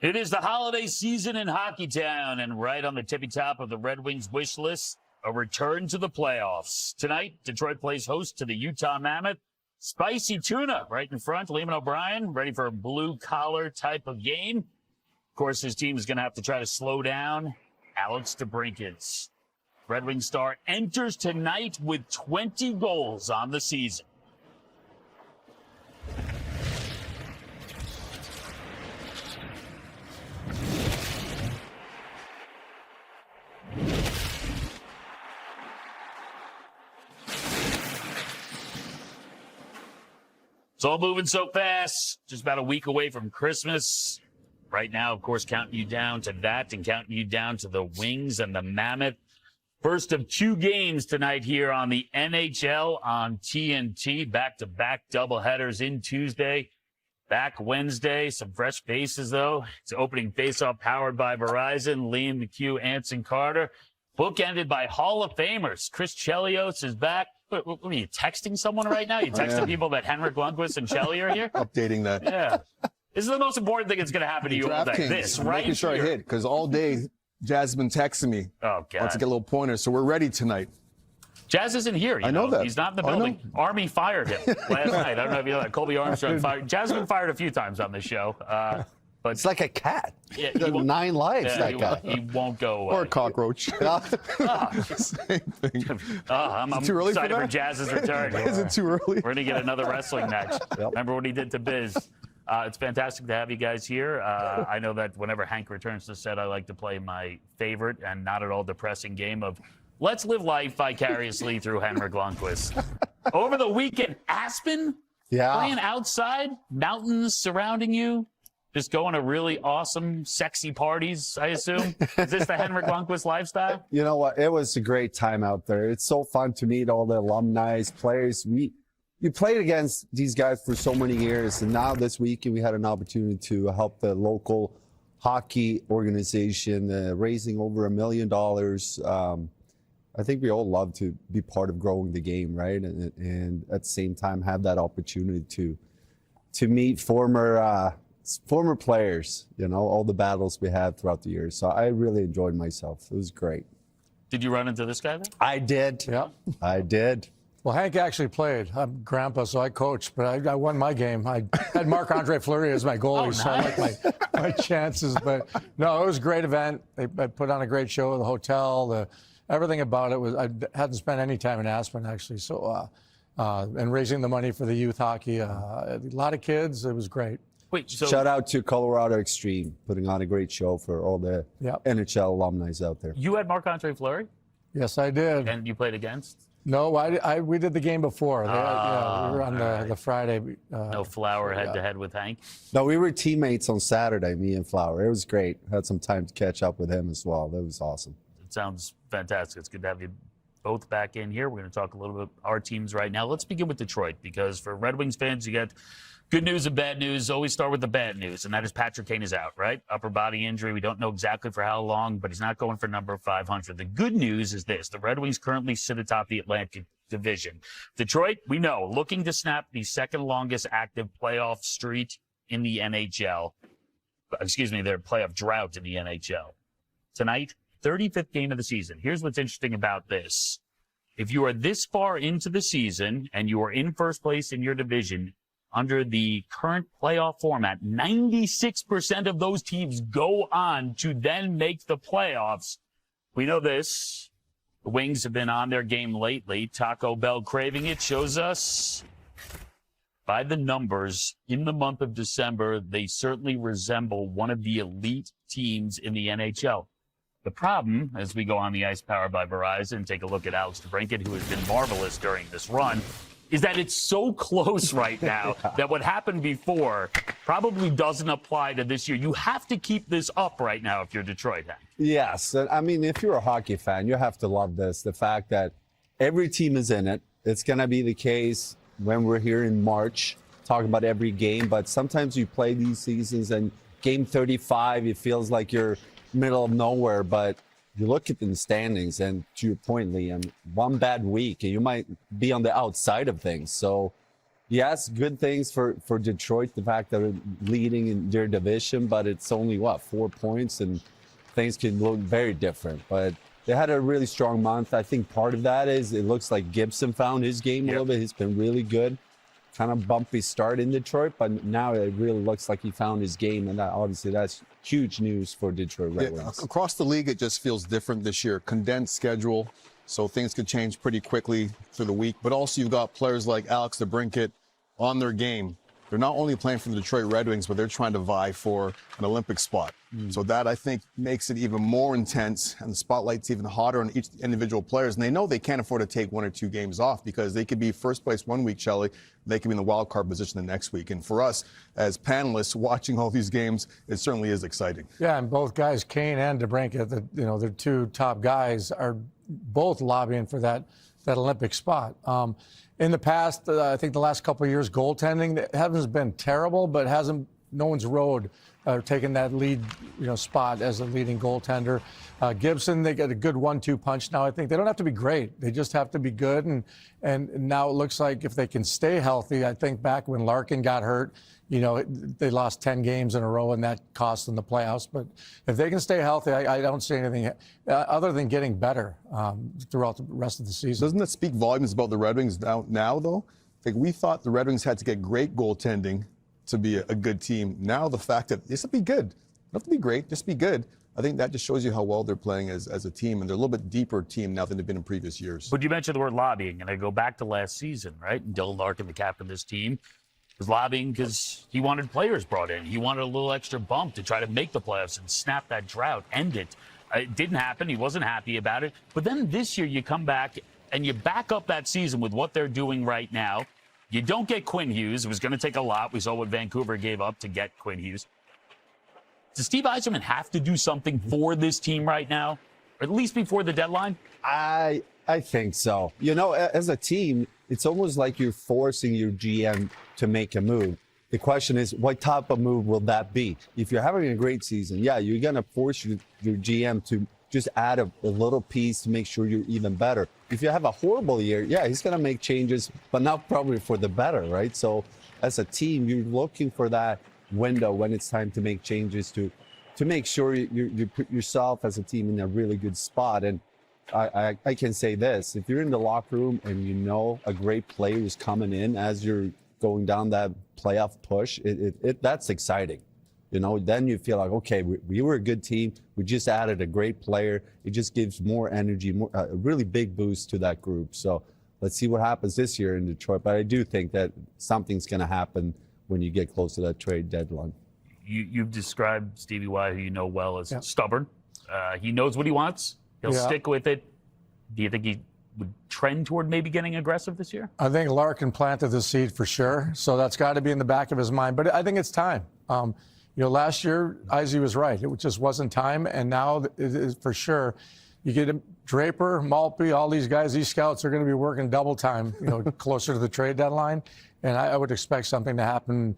It is the holiday season in Hockey Town, and right on the tippy top of the Red Wings wish list, a return to the playoffs. Tonight, Detroit plays host to the Utah Mammoth. Spicy tuna right in front. Liam O'Brien ready for a blue-collar type of game. Of course, his team is going to have to try to slow down Alex DeBrincat. Red Wing star enters tonight with 20 goals on the season. It's all moving so fast. Just about a week away from Christmas. Right now, of course, counting you down to that and counting you down to the Wings and the Mammoth. First of 2 games tonight here on the NHL on TNT. Back-to-back doubleheaders in Tuesday, back Wednesday. Some fresh faces, though. It's opening face-off powered by Verizon. Liam, McHugh, Anson Carter. Bookended by Hall of Famers. Chris Chelly is back. What are you, texting someone right now? You texting people that Henrik Lundqvist and Chelly are here? Updating that. Yeah. This is the most important thing that's going to happen to you all day. This, right making sure here. I hit, because all day Jazz has been texting me. Oh, God. Wants to get a little pointer, so we're ready tonight. Jazz isn't here. I know that. He's not in the building. Army fired him last night. I don't know if you know that. Colby Armstrong fired. Jazz has been fired a few times on this show. But it's like a cat. Yeah, he 9 lives, that guy. He won't go away. Or a cockroach. Same thing. I'm too early excited for for that? Jazz's return. Is it too early? We're going to get another wrestling match. Yep. Remember what he did to Biz. It's fantastic to have you guys here. I know that whenever Hank returns to set, I like to play my favorite and not at all depressing game of let's live life vicariously through Henrik Lundqvist. Over the weekend, Aspen, playing outside, mountains surrounding you. Just going to really awesome, sexy parties, I assume. Is this the Henrik Lundqvist lifestyle? You know what? It was a great time out there. It's so fun to meet all the alumni, players. You played against these guys for so many years, and now this weekend we had an opportunity to help the local hockey organization, raising over $1 million. I think we all love to be part of growing the game, right? And at the same time have that opportunity to meet former players, you know, all the battles we had throughout the years. So I really enjoyed myself. It was great. Did you run into this guy then? I did. Yeah. I did. Well, Hank actually played. I'm grandpa, so I coached, but I won my game. I had Marc-Andre Fleury as my goalie, so I like my chances. But no, it was a great event. They put on a great show, the hotel, everything about it was. I hadn't spent any time in Aspen, actually, so and raising the money for the youth hockey. A lot of kids. It was great. Wait, so shout out to Colorado Extreme, putting on a great show for all the NHL alumni out there. you had Marc-Andre Fleury? Yes, I did. And you played against? No, we did the game before. We were on the Friday. No Flower head-to-head with Hank? No, we were teammates on Saturday, me and Flower. It was great. Had some time to catch up with him as well. That was awesome. It sounds fantastic. It's good to have you both back in here. We're going to talk a little bit about our teams right now. Let's begin with Detroit, because for Red Wings fans, you got good news and bad news. Always start with the bad news, and that is Patrick Kane is out, right? Upper body injury. We don't know exactly for how long, but he's not going for number 500. The good news is this. The Red Wings currently sit atop the Atlantic Division. Detroit, we know, looking to snap the second longest active playoff streak in the NHL. Excuse me, their playoff drought in the NHL. Tonight, 35th game of the season. Here's what's interesting about this. If you are this far into the season and you are in first place in your division, under the current playoff format, 96% of those teams go on to then make the playoffs. We know this. The Wings have been on their game lately. Taco Bell craving it shows us by the numbers in the month of December, they certainly resemble one of the elite teams in the NHL. The problem, as we go on the ice powered by Verizon, take a look at Alex DeBrincat, who has been marvelous during this run, is that it's so close right now that what happened before probably doesn't apply to this year. You have to keep this up right now if you're Detroit, Hank. Yes. I mean, if you're a hockey fan, you have to love this. The fact that every team is in it. It's going to be the case when we're here in March, talking about every game. But sometimes you play these seasons and game 35, it feels like you're middle of nowhere. But you look at the standings, and to your point, Liam, one bad week, and you might be on the outside of things. So yes, good things for Detroit, the fact that they're leading in their division, but it's only, 4 points, and things can look very different. But they had a really strong month. I think part of that is it looks like Gibson found his game a little bit. He's been really good. Kind of bumpy start in Detroit, but now it really looks like he found his game, and that's huge news for Detroit Red Wings. Across the league, it just feels different this year. Condensed schedule, so things could change pretty quickly through the week. But also you've got players like Alex DeBrincat on their game. They're not only playing for the Detroit Red Wings, but they're trying to vie for an Olympic spot. So that, I think, makes it even more intense, and the spotlight's even hotter on each individual players. And they know they can't afford to take 1 or 2 games off, because they could be first place one week, Chelly, they could be in the wild card position the next week. And for us, as panelists watching all these games, it certainly is exciting. Yeah, and both guys, Kane and DeBrincat, their 2 top guys, are both lobbying for that Olympic spot. In the past, I think the last couple of years, goaltending hasn't been terrible, but no one's rode taking that lead, spot as a leading goaltender. Gibson, they get a good 1-2 punch now. I think they don't have to be great; they just have to be good. And now it looks like if they can stay healthy, I think back when Larkin got hurt, they lost 10 games in a row, and that cost them the playoffs. But if they can stay healthy, I don't see anything other than getting better throughout the rest of the season. Doesn't that speak volumes about the Red Wings now though? Like, we thought the Red Wings had to get great goaltending to be a good team. Now the fact that this will be good, not to be great, just be good. I think that just shows you how well they're playing as a team, and they're a little bit deeper team now than they've been in previous years. But you mentioned the word lobbying, and I go back to last season, right? And Dylan Larkin, the captain of this team, was lobbying because he wanted players brought in. He wanted a little extra bump to try to make the playoffs and snap that drought, end it. It didn't happen. He wasn't happy about it. But then this year you come back and you back up that season with what they're doing right now. You don't get Quinn Hughes. It was going to take a lot. We saw what Vancouver gave up to get Quinn Hughes. Does Steve Yzerman have to do something for this team right now, or at least before the deadline? I think so. As a team, it's almost like you're forcing your GM to make a move. The question is, what type of move will that be? If you're having a great season, you're going to force your GM to just add a little piece to make sure you're even better. If you have a horrible year, he's going to make changes, but not probably for the better, right? So as a team, you're looking for that window when it's time to make changes to make sure you put yourself as a team in a really good spot. And I can say this, if you're in the locker room and a great player is coming in as you're going down that playoff push, that's exciting. Then you feel like, okay, we were a good team. We just added a great player. It just gives more energy, a really big boost to that group. So let's see what happens this year in Detroit. But I do think that something's going to happen when you get close to that trade deadline. You've described Stevie Y, who you know well, as stubborn. He knows what he wants. He'll stick with it. Do you think he would trend toward maybe getting aggressive this year? I think Larkin planted the seed for sure. So that's got to be in the back of his mind. But I think it's time. Last year, Izzy was right. It just wasn't time. And now, it is for sure, you get Draper, Maltby, all these guys, these scouts are going to be working double time, closer to the trade deadline. And I would expect something to happen.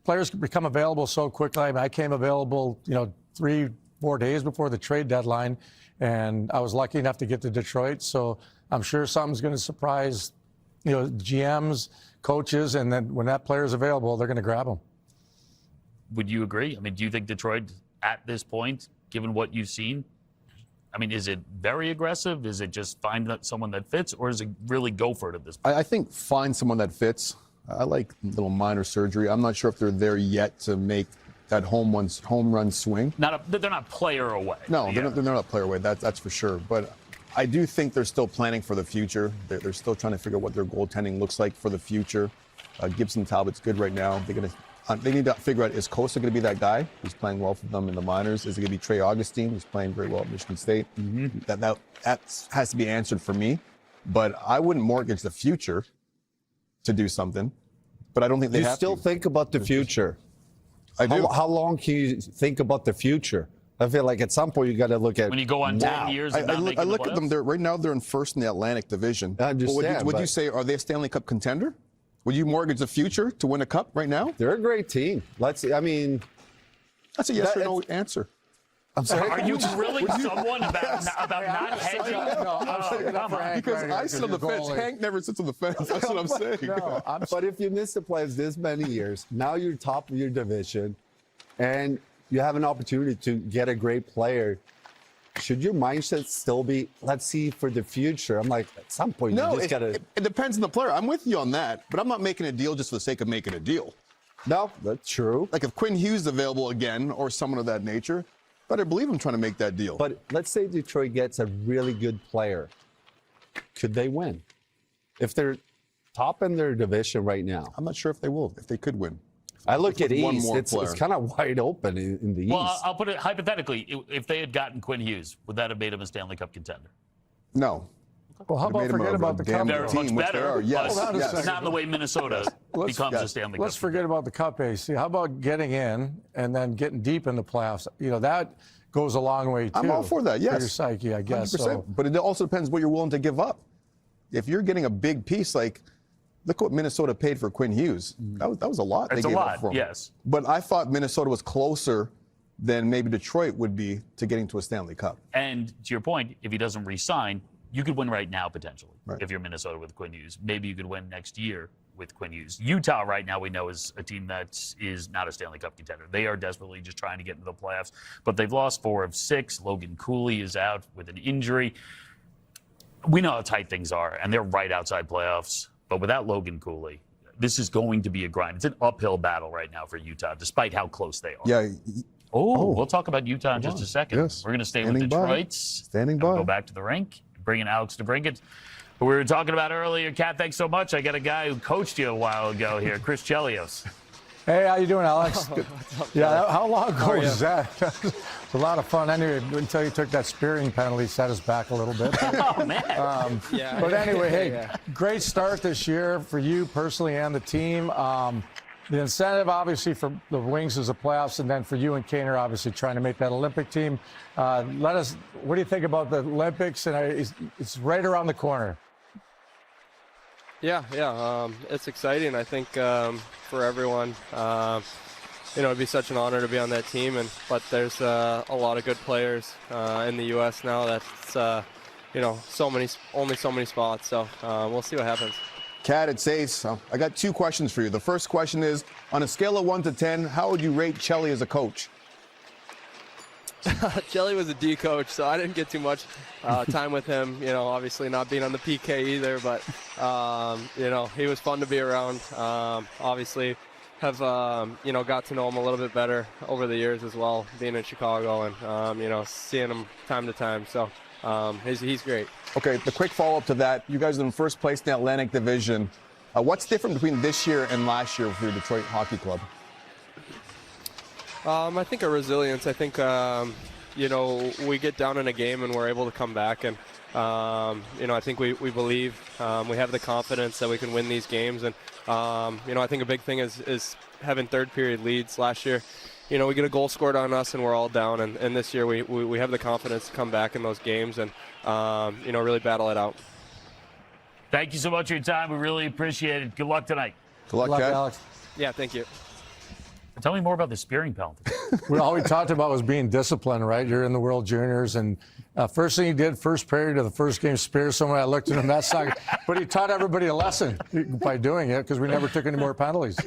Players become available so quickly. I came available, 3-4 days before the trade deadline, and I was lucky enough to get to Detroit. So I'm sure something's going to surprise, GMs, coaches, and then when that player is available, they're going to grab him. Would you agree? Do you think Detroit, at this point, given what you've seen, is it very aggressive? Is it just find someone that fits, or is it really go for it at this point? I think find someone that fits. I like little minor surgery. I'm not sure if they're there yet to make that home run swing. They're not player away. No, they're not player away. That's for sure. But I do think they're still planning for the future. They're still trying to figure out what their goaltending looks like for the future. Gibson Talbot's good right now. They need to figure out, is Costa going to be that guy who's playing well for them in the minors? Is it going to be Trey Augustine, who's playing very well at Michigan State? That has to be answered for me. But I wouldn't mortgage the future to do something. But I don't think they have to. You still think about the future. I do. How long can you think about the future? I feel like at some point you got to look at when you go on 10 years. I look at them. Right now they're in first in the Atlantic Division. I understand. Would you say, are they a Stanley Cup contender? Would you mortgage the future to win a cup right now? They're a great team. That's a yes or no answer. I'm sorry. Are you grilling someone about not hedging? No, I'm sticking up for Hank Because right I here, sit on the you're fence. goalie. Hank never sits on the fence. That's what I'm saying. No, But if you miss the playoffs this many years, now you're top of your division, and you have an opportunity to get a great player. Should your mindset still be, let's see for the future? I'm like, at some point, No, you just got to. it depends on the player. I'm with you on that, but I'm not making a deal just for the sake of making a deal. No, that's true. Like if Quinn Hughes is available again or someone of that nature, better believe I'm trying to make that deal. But let's say Detroit gets a really good player. Could they win? If they're top in their division right now. I'm not sure if they will, if they could win. I look at With one East, more it's player. kind of wide open in the Well, East. I'll put it hypothetically. If they had gotten Quinn Hughes, would that have made him a Stanley Cup contender? No. Well, how about Made 'em forget a about the damn cup? They're good team, much which they better, are. Yes, but yes. not in the way Minnesota becomes a Stanley Let's Cup. forget about the cup, AC. How about getting in and then getting deep in the playoffs? You know, that goes a long way, too. I'm all for that, yes. For your psyche, I guess. 100%. So, But it also depends what you're willing to give up. If you're getting a big piece, like, look what Minnesota paid for Quinn Hughes. That was a lot. It's they a gave lot, up for him. yes. But I thought Minnesota was closer than maybe Detroit would be to getting to a Stanley Cup. And to your point, if he doesn't re-sign, you could win right now potentially. Right. If you're Minnesota with Quinn Hughes, maybe you could win next year with Quinn Hughes. Utah right now we know is a team that is not a Stanley Cup contender. They are desperately just trying to get into the playoffs, but they've lost 4 of 6. Logan Cooley is out with an injury. We know how tight things are, and they're right outside playoffs. But without Logan Cooley, this is going to be a grind. It's an uphill battle right now for Utah, despite how close they are. Yeah, We'll talk about Utah in just a second. Yes. We're going to stay Standing with by. Detroit. Standing and by. Go back to the rink. Bring in Alex DeBrincat, who we were talking about earlier. Kat, thanks so much. I got a guy who coached you a while ago here, Chris Chelios. hey, how you doing, Alex? Yeah, how long ago was that? It's a lot of fun. Anyway, until you took that spearing penalty, set us back a little bit. Oh, man. But anyway, hey, great start this year for you personally and the team. The incentive, obviously, for the Wings is the playoffs, and then for you and Kaner, obviously, trying to make that Olympic team. What do you think about the Olympics? And it's right around the corner. Yeah, it's exciting. I think for everyone, it'd be such an honor to be on that team. But there's a lot of good players in the U.S. now. That's only so many spots. So we'll see what happens. Kat, it's Ace. I got 2 questions for you. The first question is, on a scale of 1 to 10, how would you rate Chelly as a coach? Chelly was a D coach, so I didn't get too much time with him. Obviously not being on the PK either, but he was fun to be around. Obviously, have got to know him a little bit better over the years as well, being in Chicago and seeing him time to time. So he's great. Okay, the quick follow-up to that, you guys are in first place in the Atlantic Division. What's different between this year and last year for your Detroit Hockey Club? I think a resilience. I think, we get down in a game and we're able to come back. And, I think we believe we have the confidence that we can win these games. And, I think a big thing is having third period leads. Last year, we get a goal scored on us and we're all down. And this year we have the confidence to come back in those games and, really battle it out. Thank you so much for your time. We really appreciate it. Good luck tonight. Good luck, Good luck, Kat. Alex. Yeah, thank you. Tell me more about the spearing penalty. All we talked about was being disciplined, right? You're in the World Juniors, and first thing he did, first period of the first game, spear someone. I looked at him, that's not. But he taught everybody a lesson by doing it because we never took any more penalties.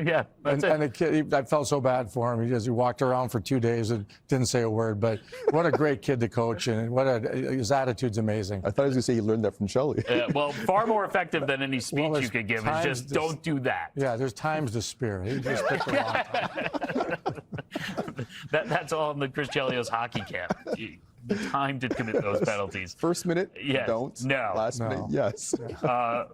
Yeah, that's And the kid, I felt so bad for him. He walked around for 2 days and didn't say a word. But what a great kid to coach, and his attitude's amazing. I thought he was going to say he learned that from Chelly. well, far more effective than any speech Well, you could give. Is times just to- don't do that. Yeah, there's times to spear. He just picked the wrong time. That's all in the Chris Chelios hockey camp. The time to commit those penalties. First minute, Yes. don't. No. Last No. minute, yes.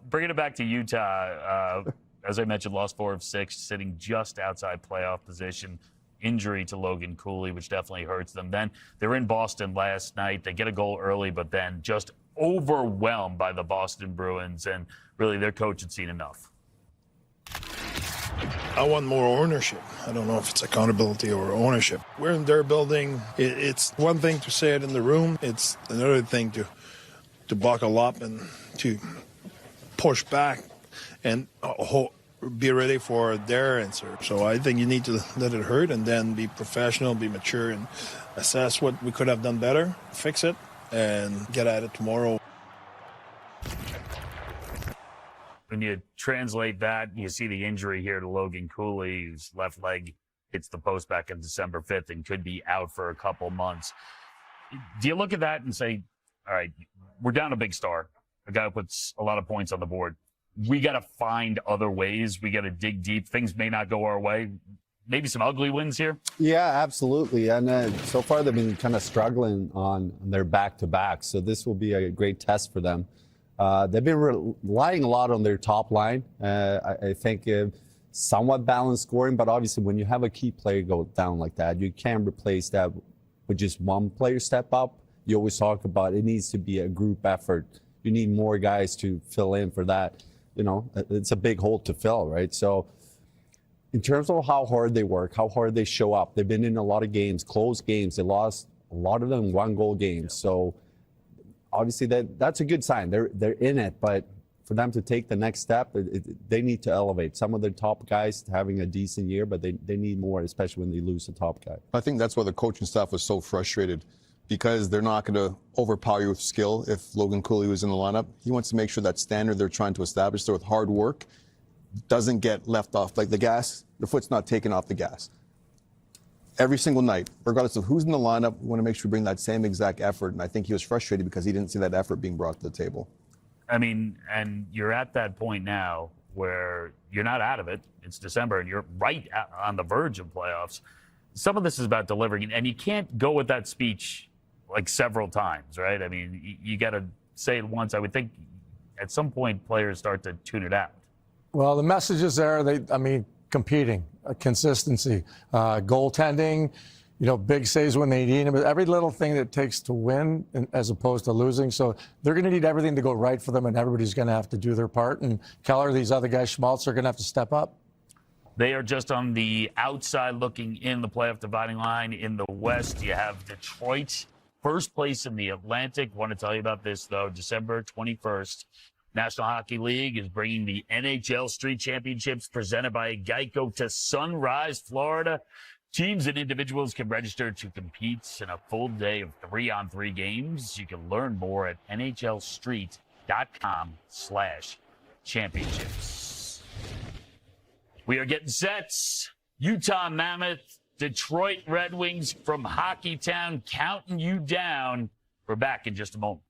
Bringing it back to Utah, as I mentioned, lost 4 of 6, sitting just outside playoff position. Injury to Logan Cooley, which definitely hurts them. Then they're in Boston last night. They get a goal early, but then just overwhelmed by the Boston Bruins, and really their coach had seen enough. I want more ownership. I don't know if it's accountability or ownership. We're in their building. It's one thing to say it in the room. It's another thing to buckle up and to push back and be ready for their answer. So I think you need to let it hurt and then be professional, be mature, and assess what we could have done better, fix it, and get at it tomorrow. When you translate that, you see the injury here to Logan Cooley, whose left leg hits the post back on December 5th and could be out for a couple months. Do you look at that and say, all right, we're down a big star, a guy who puts a lot of points on the board. We got to find other ways. We got to dig deep. Things may not go our way. Maybe some ugly wins here. Yeah, absolutely. And so far they've been kind of struggling on their back-to-back. So this will be a great test for them. They've been relying a lot on their top line. I think somewhat balanced scoring, but obviously when you have a key player go down like that, you can't replace that with just one player step up. You always talk about it needs to be a group effort. You need more guys to fill in for that. You know, it's a big hole to fill, right? So in terms of how hard they work, how hard they show up, they've been in a lot of games, close games. They lost a lot of them 1-goal games. So obviously that's a good sign. They're in it, but for them to take the next step, they need to elevate. Some of their top guys having a decent year, but they need more, especially when they lose the top guy. I think that's why the coaching staff was so frustrated, because they're not going to overpower you with skill. If Logan Cooley was in the lineup, he wants to make sure that standard they're trying to establish there with hard work doesn't get left off. Like the gas, the foot's not taken off the gas. Every single night, regardless of who's in the lineup, we want to make sure we bring that same exact effort. And I think he was frustrated because he didn't see that effort being brought to the table. I mean, and you're at that point now where you're not out of it. It's December, and you're right on the verge of playoffs. Some of this is about delivering, and you can't go with that speech like several times, right? I mean, you got to say it once. I would think at some point players start to tune it out. Well, the message is there. Competing, consistency, goaltending, big saves when they need them. Every little thing that it takes to win as opposed to losing. So they're going to need everything to go right for them, and everybody's going to have to do their part. And Keller, these other guys, Schmaltz, are going to have to step up. They are just on the outside looking in the playoff dividing line. In the West, you have Detroit, first place in the Atlantic. Want to tell you about this, though. December 21st, National Hockey League is bringing the NHL Street Championships presented by Geico to Sunrise, Florida. Teams and individuals can register to compete in a full day of 3-on-3 games. You can learn more at nhlstreet.com/championships. We are getting sets. Utah Mammoth, Detroit Red Wings from Hockeytown counting you down. We're back in just a moment.